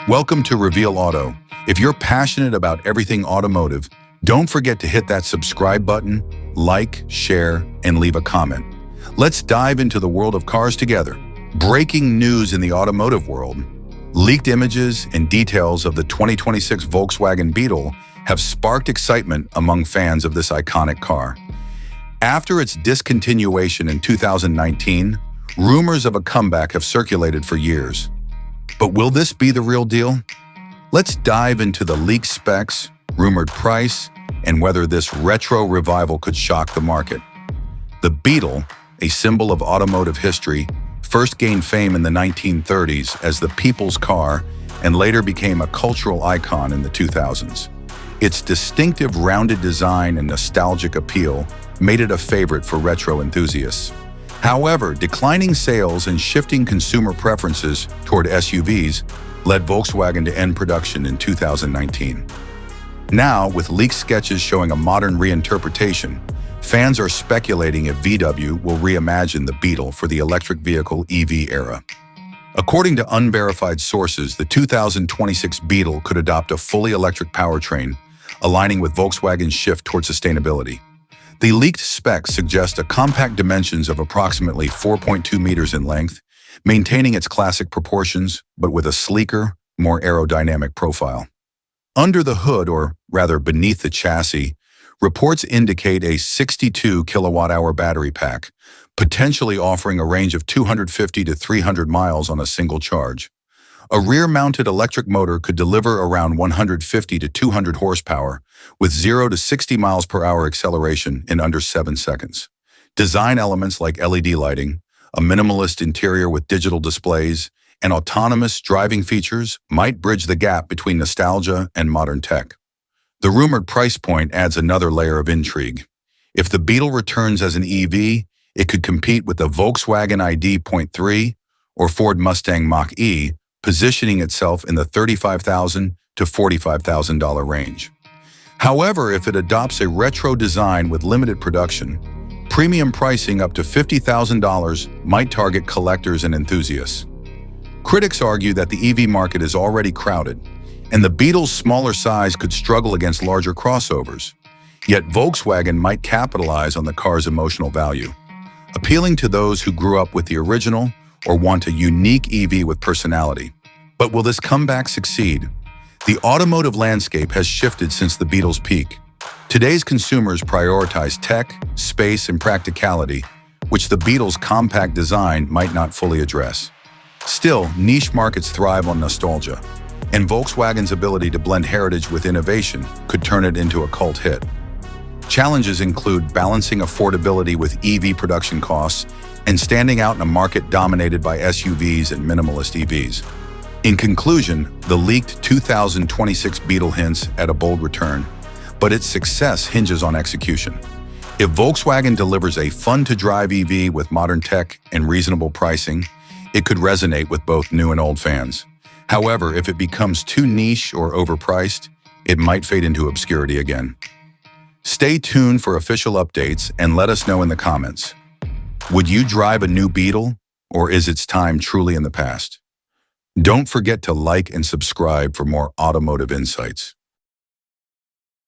Welcome to Reveal Auto. If you're passionate about everything automotive, don't forget to hit that subscribe button, like, share, and leave a comment. Let's dive into the world of cars together. Breaking news in the automotive world. Leaked images and details of the 2026 Volkswagen Beetle have sparked excitement among fans of this iconic car. After its discontinuation in 2019, rumors of a comeback have circulated for years. But will this be the real deal? Let's dive into the leaked specs, rumored price, and whether this retro revival could shock the market. The Beetle, a symbol of automotive history, first gained fame in the 1930s as the people's car and later became a cultural icon in the 2000s. Its distinctive rounded design and nostalgic appeal made it a favorite for retro enthusiasts. However, declining sales and shifting consumer preferences toward SUVs led Volkswagen to end production in 2019. Now, with leaked sketches showing a modern reinterpretation, fans are speculating if VW will reimagine the Beetle for the electric vehicle EV era. According to unverified sources, the 2026 Beetle could adopt a fully electric powertrain, aligning with Volkswagen's shift toward sustainability. The leaked specs suggest a compact dimensions of approximately 4.2 meters in length, maintaining its classic proportions, but with a sleeker, more aerodynamic profile. Under the hood, or rather beneath the chassis, reports indicate a 62 kilowatt-hour battery pack, potentially offering a range of 250 to 300 miles on a single charge. A rear-mounted electric motor could deliver around 150 to 200 horsepower, with 0 to 60 miles per hour acceleration in under 7 seconds. Design elements like LED lighting, a minimalist interior with digital displays, and autonomous driving features might bridge the gap between nostalgia and modern tech. The rumored price point adds another layer of intrigue. If the Beetle returns as an EV, it could compete with the Volkswagen ID.3 or Ford Mustang Mach-E, positioning itself in the $35,000 to $45,000 range. However, if it adopts a retro design with limited production, premium pricing up to $50,000 might target collectors and enthusiasts. Critics argue that the EV market is already crowded, and the Beetle's smaller size could struggle against larger crossovers. Yet Volkswagen might capitalize on the car's emotional value, appealing to those who grew up with the original or want a unique EV with personality. But will this comeback succeed? The automotive landscape has shifted since the Beetle's peak. Today's consumers prioritize tech, space, and practicality, which the Beetle's compact design might not fully address. Still, niche markets thrive on nostalgia, and Volkswagen's ability to blend heritage with innovation could turn it into a cult hit. Challenges include balancing affordability with EV production costs and standing out in a market dominated by SUVs and minimalist EVs. In conclusion, the leaked 2026 Beetle hints at a bold return, but its success hinges on execution. If Volkswagen delivers a fun-to-drive EV with modern tech and reasonable pricing, it could resonate with both new and old fans. However, if it becomes too niche or overpriced, it might fade into obscurity again. Stay tuned for official updates and let us know in the comments. Would you drive a new Beetle, or is its time truly in the past? Don't forget to like and subscribe for more automotive insights.